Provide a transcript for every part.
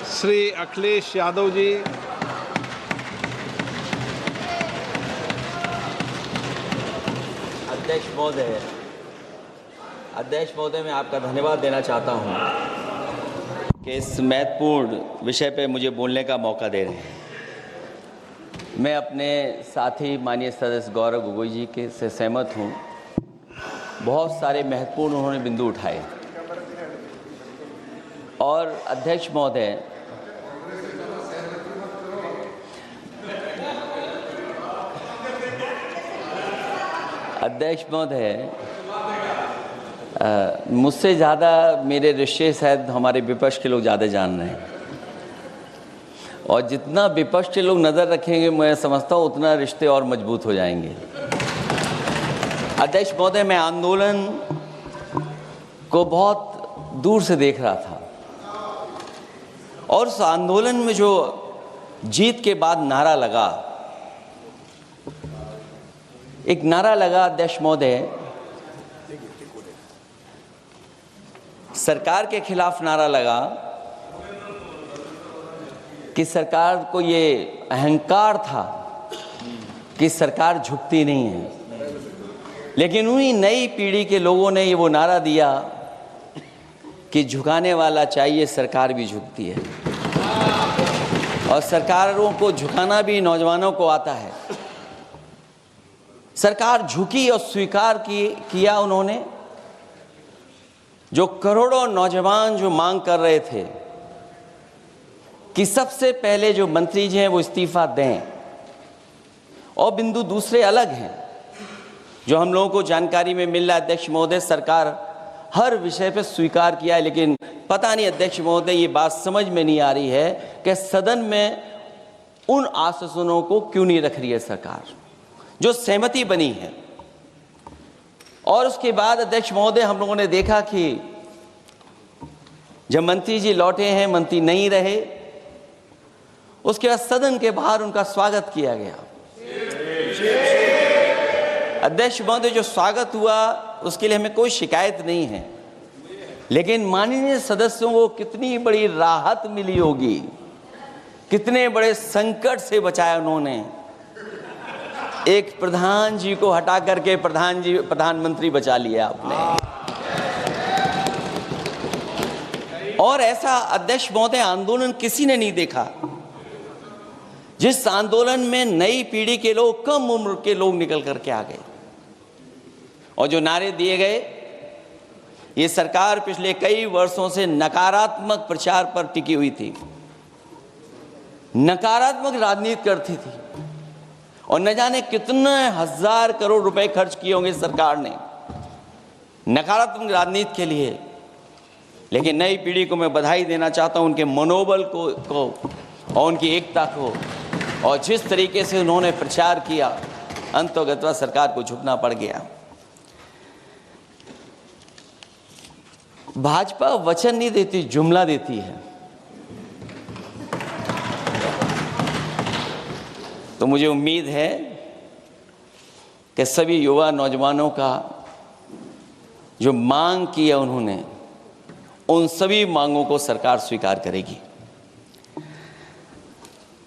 श्री अखिलेश यादव जी। अध्यक्ष महोदय, मैं आपका धन्यवाद देना चाहता हूं कि इस महत्वपूर्ण विषय पे मुझे बोलने का मौका दे रहे हैं। मैं अपने साथी माननीय सदस्य गौरव गोगोई जी के से सहमत हूं। बहुत सारे महत्वपूर्ण उन्होंने बिंदु उठाए और अध्यक्ष महोदय, मुझसे ज़्यादा मेरे रिश्ते शायद हमारे विपक्ष के लोग ज़्यादा जान रहे हैं, और जितना विपक्ष के लोग नज़र रखेंगे मैं समझता हूँ उतना रिश्ते और मजबूत हो जाएंगे। अध्यक्ष महोदय, मैं आंदोलन को बहुत दूर से देख रहा था और उस आंदोलन में जो जीत के बाद नारा लगा, एक नारा लगा अध्यक्ष महोदय, सरकार के खिलाफ नारा लगा कि सरकार को ये अहंकार था कि सरकार झुकती नहीं है, लेकिन उन्हीं नई पीढ़ी के लोगों ने ये वो नारा दिया कि झुकाने वाला चाहिए, सरकार भी झुकती है, और सरकारों को झुकाना भी नौजवानों को आता है। सरकार झुकी और स्वीकार किया उन्होंने। जो करोड़ों नौजवान जो मांग कर रहे थे कि सबसे पहले जो मंत्री जी हैं वो इस्तीफा दें, और बिंदु दूसरे अलग हैं जो हम लोगों को जानकारी में मिल रहा है। अध्यक्ष महोदय, सरकार हर विषय पर स्वीकार किया है, लेकिन पता नहीं अध्यक्ष महोदय ये बात समझ में नहीं आ रही है कि सदन में उन आश्वासनों को क्यों नहीं रख रही है सरकार, जो सहमति बनी है। और उसके बाद अध्यक्ष महोदय, हम लोगों ने देखा कि जब मंत्री जी लौटे हैं, मंत्री नहीं रहे, उसके बाद सदन के बाहर उनका स्वागत किया गया। अध्यक्ष महोदय, जो स्वागत हुआ उसके लिए हमें कोई शिकायत नहीं है, लेकिन माननीय सदस्यों को कितनी बड़ी राहत मिली होगी, कितने बड़े संकट से बचाया उन्होंने। एक प्रधान जी को हटा करके प्रधानमंत्री बचा लिया आपने। और ऐसा अध्यक्ष महोदय आंदोलन किसी ने नहीं देखा, जिस आंदोलन में नई पीढ़ी के लोग, कम उम्र के लोग निकल करके आ गए, और जो नारे दिए गए। ये सरकार पिछले कई वर्षों से नकारात्मक प्रचार पर टिकी हुई थी, नकारात्मक राजनीति करती थी, और न जाने कितने हजार करोड़ रुपए खर्च किए होंगे सरकार ने नकारात्मक राजनीति के लिए। लेकिन नई पीढ़ी को मैं बधाई देना चाहता हूं, उनके मनोबल को और उनकी एकता को, और जिस तरीके से उन्होंने प्रचार किया, अंततः सरकार को झुकना पड़ गया। भाजपा वचन नहीं देती, जुमला देती है। तो मुझे उम्मीद है कि सभी युवा नौजवानों का जो मांग की है उन्होंने, उन सभी मांगों को सरकार स्वीकार करेगी।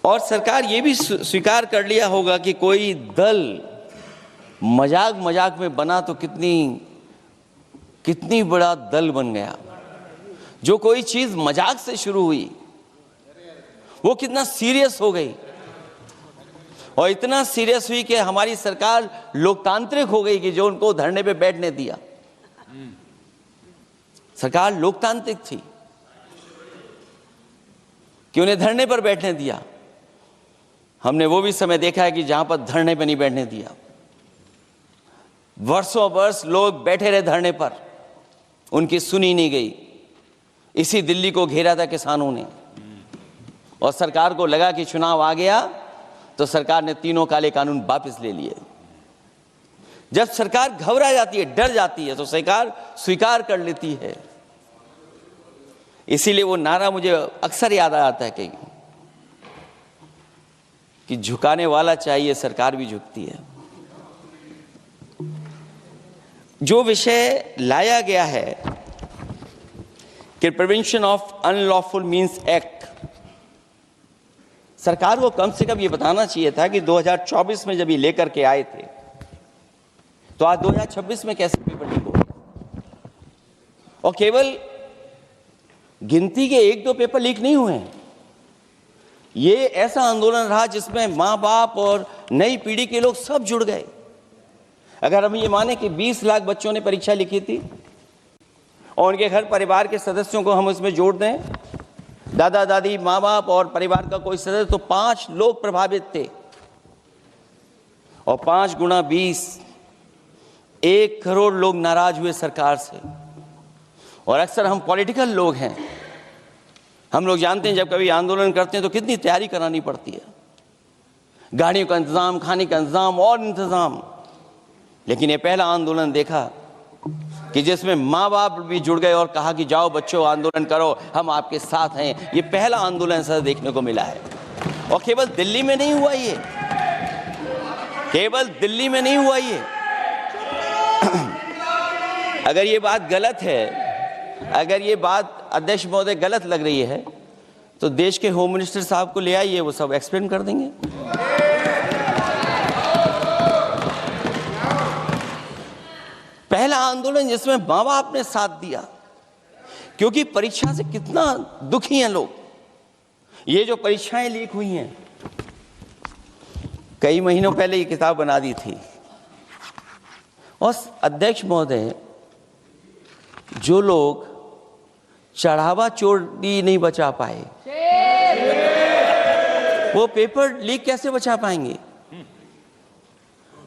और सरकार ये भी स्वीकार कर लिया होगा कि कोई दल मजाक में बना तो कितनी बड़ा दल बन गया। जो कोई चीज मजाक से शुरू हुई वो कितना सीरियस हो गई, और इतना सीरियस हुई कि हमारी सरकार लोकतांत्रिक हो गई कि जो उनको धरने पे बैठने दिया। सरकार लोकतांत्रिक थी कि उन्हें धरने पर बैठने दिया। हमने वो भी समय देखा है कि जहां पर धरने पर नहीं बैठने दिया, वर्षों वर्ष लोग बैठे रहे धरने पर, उनकी सुनी नहीं गई। इसी दिल्ली को घेरा था किसानों ने, और सरकार को लगा कि चुनाव आ गया तो सरकार ने तीनों काले कानून वापस ले लिए। जब सरकार घबरा जाती है, डर जाती है, तो सरकार स्वीकार कर लेती है। इसीलिए वो नारा मुझे अक्सर याद आता है कि झुकाने वाला चाहिए, सरकार भी झुकती है। जो विषय लाया गया है कि prevention of unlawful means act, सरकार को कम से कम ये बताना चाहिए था कि 2024 में जब ये लेकर के आए थे तो आज 2026 में कैसे पेपर लीक हो गया। और केवल गिनती के 1-2 पेपर लीक नहीं हुए हैं, ये ऐसा आंदोलन रहा जिसमें माँ बाप और नई पीढ़ी के लोग सब जुड़ गए। अगर हम ये माने कि 20 लाख बच्चों ने परीक्षा लिखी थी और उनके घर परिवार के सदस्यों को हम उसमें जोड़ दें, दादा दादी, माँ बाप और परिवार का कोई सदस्य, तो 5 लोग प्रभावित थे। और 5 गुणा 20, 1 करोड़ लोग नाराज हुए सरकार से। और अक्सर हम पॉलिटिकल लोग हैं, हम लोग जानते हैं जब कभी आंदोलन करते हैं तो कितनी तैयारी करानी पड़ती है, गाड़ियों का इंतजाम, खाने का इंतजाम और इंतजाम। लेकिन ये पहला आंदोलन देखा कि जिसमें माँ बाप भी जुड़ गए और कहा कि जाओ बच्चों आंदोलन करो, हम आपके साथ हैं। ये पहला आंदोलन ऐसा देखने को मिला है। और केवल दिल्ली में नहीं हुआ ये, केवल दिल्ली में नहीं हुआ ये। अगर ये बात गलत है, अगर ये बात अध्यक्ष महोदय गलत लग रही है तो देश के होम मिनिस्टर साहब को ले आइए, वो सब एक्सप्लेन कर देंगे। पहला आंदोलन जिसमें माँ बाप ने साथ दिया, क्योंकि परीक्षा से कितना दुखी हैं लोग। ये जो परीक्षाएं लीक हुई हैं, कई महीनों पहले ये किताब बना दी थी। और अध्यक्ष महोदय, जो लोग चढ़ावा चोरी नहीं बचा पाए, वो पेपर लीक कैसे बचा पाएंगे?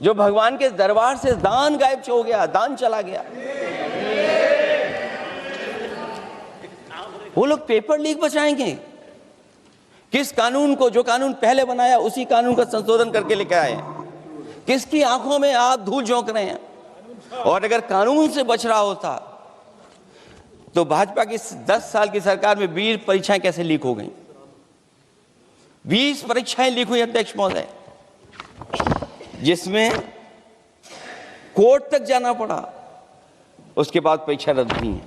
जो भगवान के दरबार से दान गायब हो गया, दान चला गया, वो लोग पेपर लीक बचाएंगे? किस कानून को, जो कानून पहले बनाया उसी कानून का संशोधन करके लेकर आए? किसकी आंखों में आप धूल झोंक रहे हैं? और अगर कानून से बच रहा होता तो भाजपा की 10 साल की सरकार में 20 परीक्षाएं कैसे लीक हो गई? 20 परीक्षाएं लीक हुई अध्यक्ष महोदय, जिसमें कोर्ट तक जाना पड़ा, उसके बाद परीक्षा रद्द हुई है।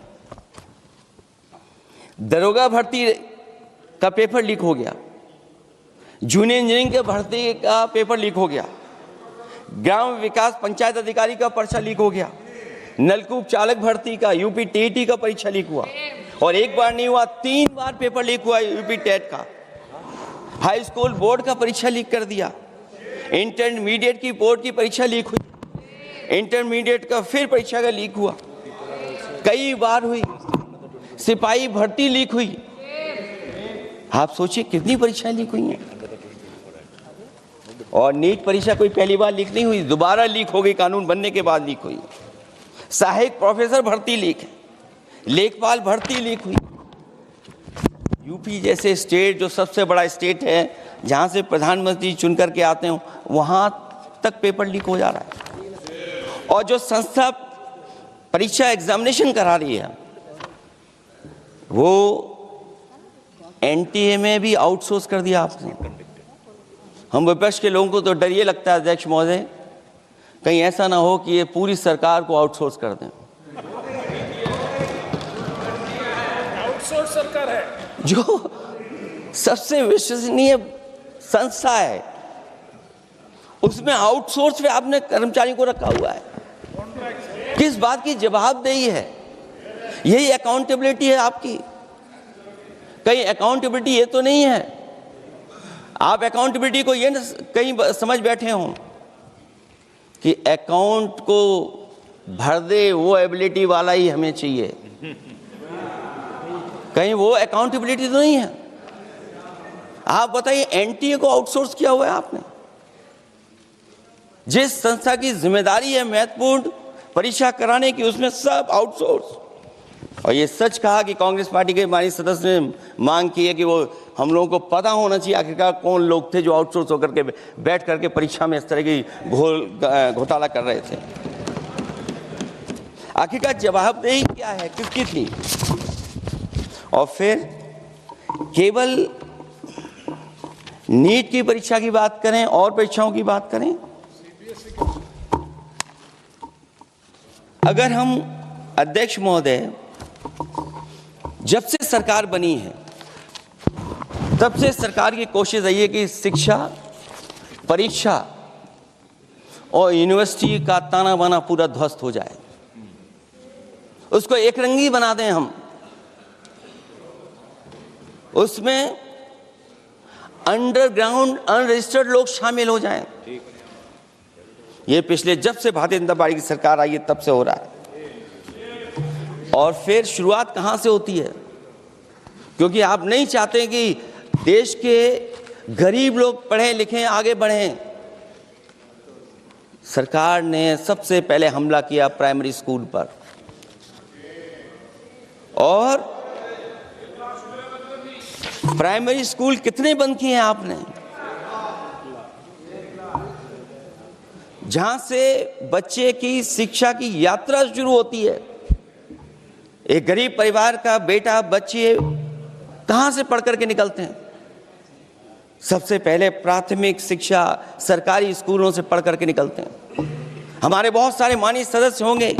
दरोगा भर्ती का पेपर लीक हो गया, जूनियर इंजीनियरिंग के भर्ती का पेपर लीक हो गया, ग्राम विकास पंचायत अधिकारी का पर्चा लीक हो गया, नलकूप चालक भर्ती का, यूपी टीईटी का परीक्षा लीक हुआ। और एक बार नहीं हुआ, 3 बार पेपर लीक हुआ यूपी टेट का। हाई स्कूल बोर्ड का परीक्षा लीक कर दिया, इंटरमीडिएट की बोर्ड की परीक्षा लीक हुई, इंटरमीडिएट का फिर परीक्षा का लीक हुआ, कई बार हुई। सिपाही भर्ती लीक हुई। आप सोचिए कितनी परीक्षाएं लीक हुई हैं। और नीट परीक्षा कोई पहली बार लीक नहीं हुई, दोबारा लीक हो गई, कानून बनने के बाद लीक हुई। सहायक प्रोफेसर भर्ती लीक है, लेखपाल भर्ती लीक हुई। यूपी जैसे स्टेट, जो सबसे बड़ा स्टेट है, जहां से प्रधानमंत्री चुन करके आते हैं, वहां तक पेपर लीक हो जा रहा है। और जो संस्था परीक्षा एग्जामिनेशन करा रही है, वो एनटीए में भी आउटसोर्स कर दिया आपने। हम विपक्ष के लोगों को तो डर ये लगता है अध्यक्ष महोदय, कहीं ऐसा ना हो कि ये पूरी सरकार को आउटसोर्स कर दें। आउटसोर्स सरकार है, जो सबसे विश्वसनीय संस्था है, उसमें आउटसोर्स पे आपने कर्मचारियों को रखा हुआ है। किस बात की जवाबदेही है? यही अकाउंटेबिलिटी है आपकी? कहीं अकाउंटेबिलिटी ये तो नहीं है, आप अकाउंटेबिलिटी को ये न कहीं समझ बैठे हों कि अकाउंट को भर दे वो एबिलिटी वाला ही हमें चाहिए। कहीं वो अकाउंटेबिलिटी तो नहीं है। आप बताइए, एनटीए को आउटसोर्स किया हुआ है आपने। जिस संस्था की जिम्मेदारी है महत्वपूर्ण परीक्षा कराने की, उसमें सब आउटसोर्स। और ये सच कहा कि कांग्रेस पार्टी के माननीय सदस्य ने मांग की है कि वो हम लोगों को पता होना चाहिए आखिरकार कौन लोग थे जो आउटसोर्स होकर के बैठ करके परीक्षा में इस तरह की घोटाला कर रहे थे। आखिरकार जवाबदेही क्या है, किसकी थी? और फिर केवल नीट की परीक्षा की बात करें और परीक्षाओं की बात करें, अगर हम अध्यक्ष महोदय जब से सरकार बनी है तब से सरकार की कोशिश रही है कि शिक्षा, परीक्षा और यूनिवर्सिटी का ताना बाना पूरा ध्वस्त हो जाए, उसको एक रंगी बना दें हम, उसमें अंडरग्राउंड अनरजिस्टर्ड लोग शामिल हो जाएं। ये पिछले जब से भारतीय जनता पार्टी की सरकार आई है तब से हो रहा है। और फिर शुरुआत कहां से होती है? क्योंकि आप नहीं चाहते कि देश के गरीब लोग पढ़ें लिखें आगे बढ़ें। सरकार ने सबसे पहले हमला किया प्राइमरी स्कूल पर, और प्राइमरी स्कूल कितने बंद किए हैं आपने? जहां से बच्चे की शिक्षा की यात्रा शुरू होती है। एक गरीब परिवार का बेटा, बच्चे कहां से पढ़ करके निकलते हैं? सबसे पहले प्राथमिक शिक्षा सरकारी स्कूलों से पढ़ करके निकलते हैं। हमारे बहुत सारे माननीय सदस्य होंगे,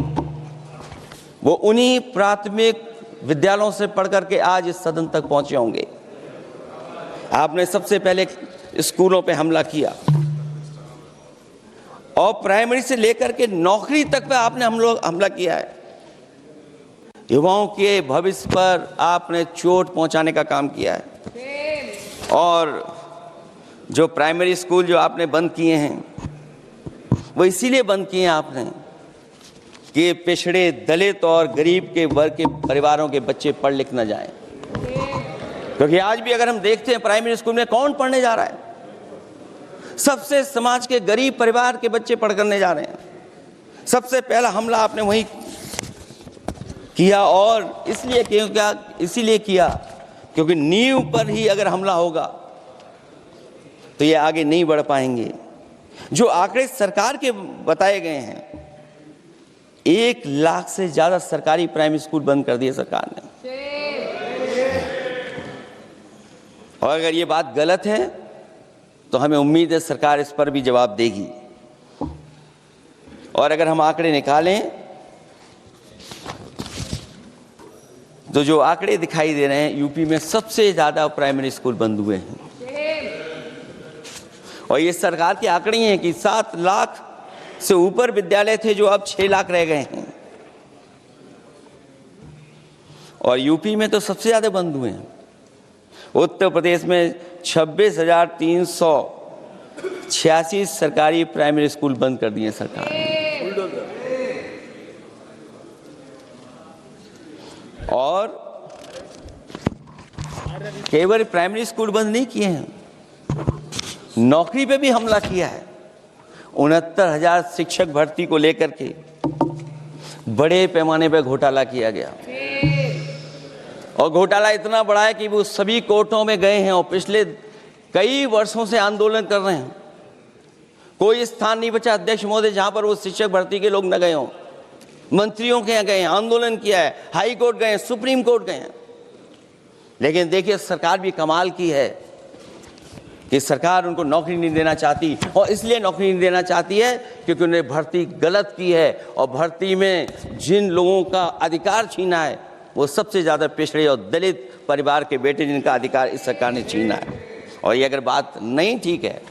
वो उन्हीं प्राथमिक विद्यालयों से पढ़ करके आज इस सदन तक पहुंचे होंगे। आपने सबसे पहले स्कूलों पे हमला किया, और प्राइमरी से लेकर के नौकरी तक पे आपने हमला किया है। युवाओं के भविष्य पर आपने चोट पहुंचाने का काम किया है। और जो प्राइमरी स्कूल जो आपने बंद किए हैं, वो इसीलिए बंद किए हैं आपने कि पिछड़े, दलित और गरीब के वर्ग के परिवारों के बच्चे पढ़ लिख न जाएं। क्योंकि आज भी अगर हम देखते हैं प्राइमरी स्कूल में कौन पढ़ने जा रहा है? सबसे समाज के गरीब परिवार के बच्चे पढ़ करने जा रहे हैं। सबसे पहला हमला आपने वही किया, और इसीलिए किया क्योंकि नींव पर ही अगर हमला होगा तो ये आगे नहीं बढ़ पाएंगे। जो आंकड़े सरकार के बताए गए हैं, 1 लाख से ज्यादा सरकारी प्राइमरी स्कूल बंद कर दिए सरकार ने। और अगर ये बात गलत है तो हमें उम्मीद है सरकार इस पर भी जवाब देगी। और अगर हम आंकड़े निकालें तो जो आंकड़े दिखाई दे रहे हैं, यूपी में सबसे ज्यादा प्राइमरी स्कूल बंद हुए हैं। और ये सरकार के आंकड़े हैं कि 7 लाख से ऊपर विद्यालय थे जो अब 6 लाख रह गए हैं। और यूपी में तो सबसे ज्यादा बंद हुए हैं। उत्तर प्रदेश में 26,386 सरकारी प्राइमरी स्कूल बंद कर दिए सरकार ने। और केवल प्राइमरी स्कूल बंद नहीं किए हैं, नौकरी पे भी हमला किया है। 69,000 शिक्षक भर्ती को लेकर के बड़े पैमाने पर घोटाला किया गया। और घोटाला इतना बड़ा है कि वो सभी कोर्टों में गए हैं और पिछले कई वर्षों से आंदोलन कर रहे हैं। कोई स्थान नहीं बचा अध्यक्ष महोदय जहां पर वो शिक्षक भर्ती के लोग न गए हों। मंत्रियों के यहाँ गए हैं, आंदोलन किया है, हाई कोर्ट गए हैं, सुप्रीम कोर्ट गए हैं। लेकिन देखिए सरकार भी कमाल की है कि सरकार उनको नौकरी नहीं देना चाहती। और इसलिए नौकरी नहीं देना चाहती है क्योंकि उन्होंने भर्ती गलत की है, और भर्ती में जिन लोगों का अधिकार छीना है वो सबसे ज़्यादा पिछड़े और दलित परिवार के बेटे, जिनका अधिकार इस सरकार ने छीना है। और ये अगर बात नहीं ठीक है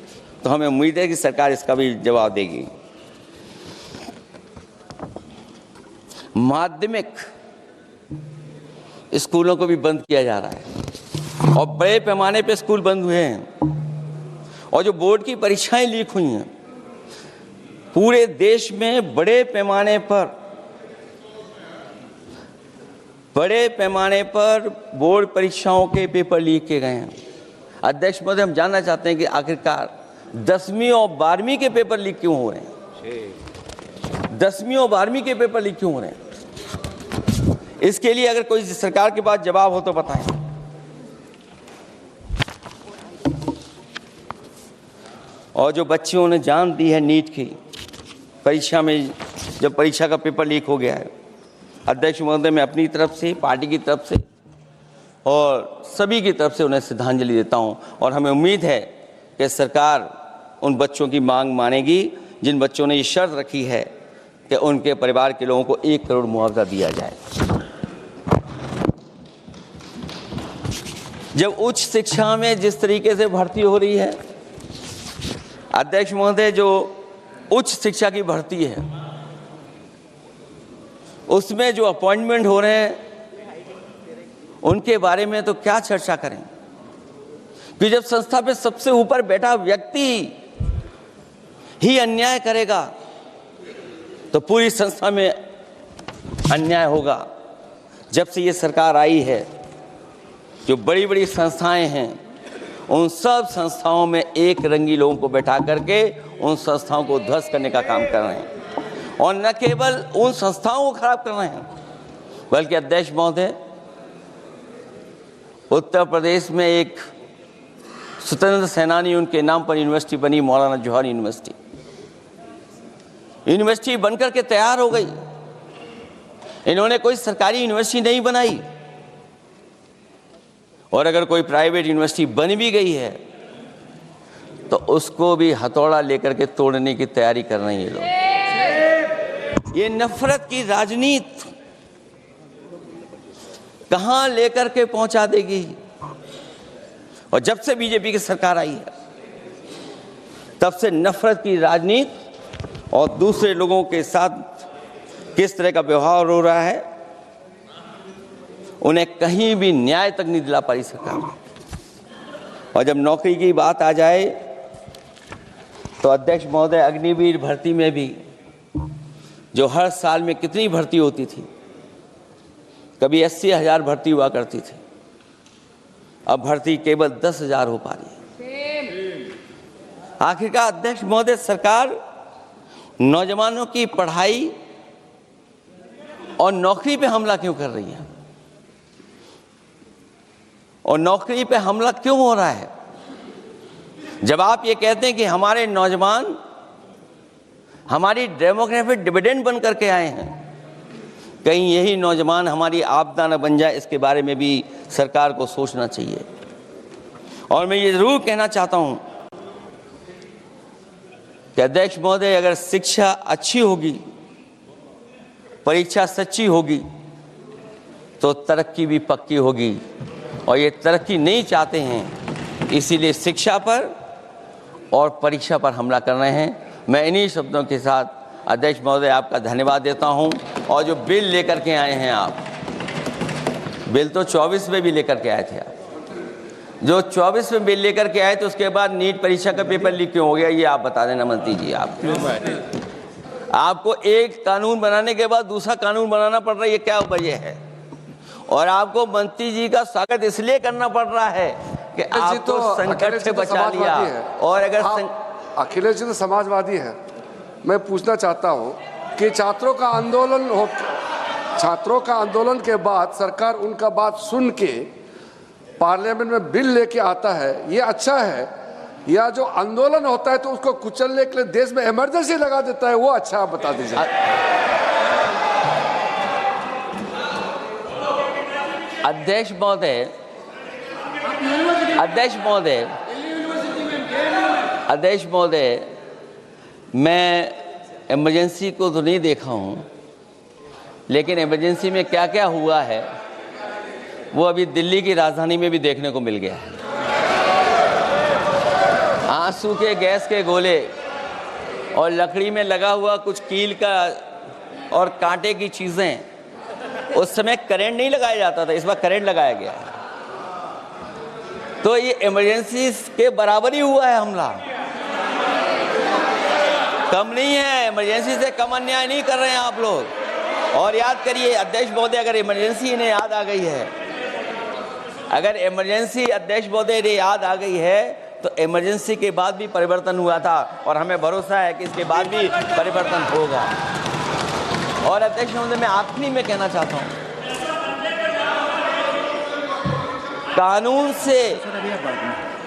तो हमें उम्मीद है कि सरकार इसका भी जवाब देगी। माध्यमिक स्कूलों को भी बंद किया जा रहा है, और बड़े पैमाने पे स्कूल बंद हुए हैं। और जो बोर्ड की परीक्षाएं लीक हुई हैं, पूरे देश में बड़े पैमाने पर बोर्ड परीक्षाओं के पेपर लीक किए गए हैं। अध्यक्ष महोदय, हम जानना चाहते हैं कि आखिरकार 10वीं और 12वीं के पेपर लीक क्यों हो रहे हैं? 10वीं और 12वीं के पेपर लीक क्यों हो रहे हैं? इसके लिए अगर कोई सरकार के पास जवाब हो तो बताएं। और जो बच्चियों ने जान दी है नीट की परीक्षा में, जब परीक्षा का पेपर लीक हो गया है, अध्यक्ष महोदय, मैं अपनी तरफ से, पार्टी की तरफ से और सभी की तरफ से उन्हें श्रद्धांजलि देता हूं। और हमें उम्मीद है कि सरकार उन बच्चों की मांग मानेगी जिन बच्चों ने ये शर्त रखी है कि उनके परिवार के लोगों को 1 करोड़ मुआवजा दिया जाए। जब उच्च शिक्षा में जिस तरीके से भर्ती हो रही है, अध्यक्ष महोदय, जो उच्च शिक्षा की भर्ती है उसमें जो अपॉइंटमेंट हो रहे हैं उनके बारे में तो क्या चर्चा करें, कि जब संस्था पे सबसे ऊपर बैठा व्यक्ति ही अन्याय करेगा तो पूरी संस्था में अन्याय होगा। जब से ये सरकार आई है, जो बड़ी बड़ी संस्थाएं हैं उन सब संस्थाओं में एक रंगी लोगों को बैठा करके उन संस्थाओं को ध्वस्त करने का काम कर रहे हैं, और न केवल उन संस्थाओं को खराब कर रहे हैं बल्कि अध्यक्ष महोदय, उत्तर प्रदेश में एक स्वतंत्र सेनानी, उनके नाम पर यूनिवर्सिटी बनी, मौलाना जौहर यूनिवर्सिटी। यूनिवर्सिटी बनकर के तैयार हो गई। इन्होंने कोई सरकारी यूनिवर्सिटी नहीं बनाई, और अगर कोई प्राइवेट यूनिवर्सिटी बन भी गई है तो उसको भी हथौड़ा लेकर के तोड़ने की तैयारी कर रहे हैं ये लोग। ये नफरत की राजनीति कहां लेकर के पहुंचा देगी। और जब से बीजेपी की सरकार आई है तब से नफरत की राजनीति और दूसरे लोगों के साथ किस तरह का व्यवहार हो रहा है, उन्हें कहीं भी न्याय तक नहीं दिला पाई सरकार। और जब नौकरी की बात आ जाए तो अध्यक्ष महोदय, अग्निवीर भर्ती में भी जो हर साल में कितनी भर्ती होती थी, कभी 80,000 भर्ती हुआ करती थी, अब भर्ती केवल 10,000 हो पा रही है। आखिरकार अध्यक्ष महोदय, सरकार नौजवानों की पढ़ाई और नौकरी पे हमला क्यों कर रही है, और नौकरी पे हमला क्यों हो रहा है? जब आप ये कहते हैं कि हमारे नौजवान हमारी डेमोग्राफिक डिविडेंड बन करके आए हैं, कहीं यही नौजवान हमारी आपदा न बन जाए, इसके बारे में भी सरकार को सोचना चाहिए। और मैं ये जरूर कहना चाहता हूं कि अध्यक्ष महोदय, अगर शिक्षा अच्छी होगी, परीक्षा सच्ची होगी, तो तरक्की भी पक्की होगी। और ये तरक्की नहीं चाहते हैं, इसीलिए शिक्षा पर और परीक्षा पर हमला कर रहे हैं। मैं इन्हीं शब्दों के साथ अध्यक्ष महोदय आपका धन्यवाद देता हूं। और जो बिल लेकर के आए हैं आप, बिल तो 24 में भी लेकर के आए थे आप, जो 24 में बिल लेकर के आए, तो उसके बाद नीट परीक्षा का पेपर लीक क्यों हो गया, ये आप बता देना मंत्री जी। आपको एक कानून बनाने के बाद दूसरा कानून बनाना पड़ रहा है, ये क्या वजह है? और आपको मंत्री जी का स्वागत इसलिए करना पड़ रहा है कि आपको संकट से बचा लिया। और अगर अखिलेश जी तो समाजवादी है। मैं पूछना चाहता हूँ कि छात्रों का आंदोलन के बाद सरकार उनका बात सुन के पार्लियामेंट में बिल लेके आता है, ये अच्छा है, या जो आंदोलन होता है तो उसको कुचलने के लिए देश में इमरजेंसी लगा देता है, वो अच्छा? आप बता दीजिए। अध्यक्ष महोदय, अध्यक्ष महोदय, मैं इमरजेंसी को तो नहीं देखा हूँ, लेकिन इमरजेंसी में क्या क्या हुआ है वो अभी दिल्ली की राजधानी में भी देखने को मिल गया है। आंसू के गैस के गोले और लकड़ी में लगा हुआ कुछ कील का और कांटे की चीज़ें, उस समय करंट नहीं लगाया जाता था, इस बार करंट लगाया गया। तो ये इमरजेंसी के बराबर ही हुआ है हमला, कम नहीं है। इमरजेंसी से कम अन्याय नहीं कर रहे हैं आप लोग। और याद करिए अध्यक्ष महोदय, अगर इमरजेंसी इन्हें याद आ गई है, अगर इमरजेंसी अध्यक्ष महोदय ने याद आ गई है, तो इमरजेंसी के बाद भी परिवर्तन हुआ था, और हमें भरोसा है कि इसके बाद भी परिवर्तन होगा। और अध्यक्ष महोदय, मैं आखिरी में कहना चाहता हूं,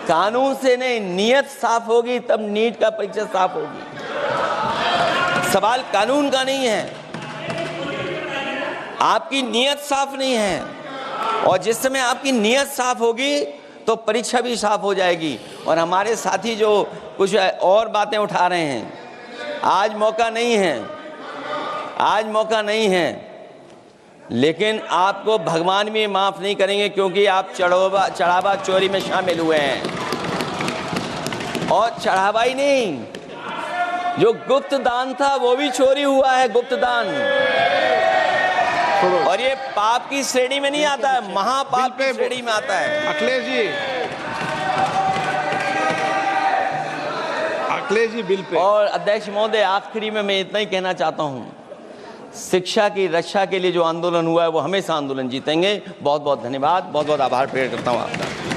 कानून से नहीं, नियत साफ होगी तब नीट का परीक्षा साफ होगी। सवाल कानून का नहीं है, आपकी नियत साफ नहीं है। और जिस समय आपकी नियत साफ होगी तो परीक्षा भी साफ हो जाएगी। और हमारे साथी जो कुछ और बातें उठा रहे हैं, आज मौका नहीं है लेकिन आपको भगवान भी माफ नहीं करेंगे, क्योंकि आप चढ़ावा चोरी में शामिल हुए हैं। और चढ़ावा ही नहीं, जो गुप्त दान था वो भी चोरी हुआ है, गुप्त दान। और ये पाप की श्रेणी में नहीं आता है, महापाप की श्रेणी में आता है। Akhilesh ji bill pay. और अध्यक्ष महोदय, आखिरी में मैं इतना ही कहना चाहता हूं, शिक्षा की रक्षा के लिए जो आंदोलन हुआ है वो हमेशा आंदोलन जीतेंगे। बहुत बहुत धन्यवाद, बहुत बहुत आभार प्रकट करता हूं आपका।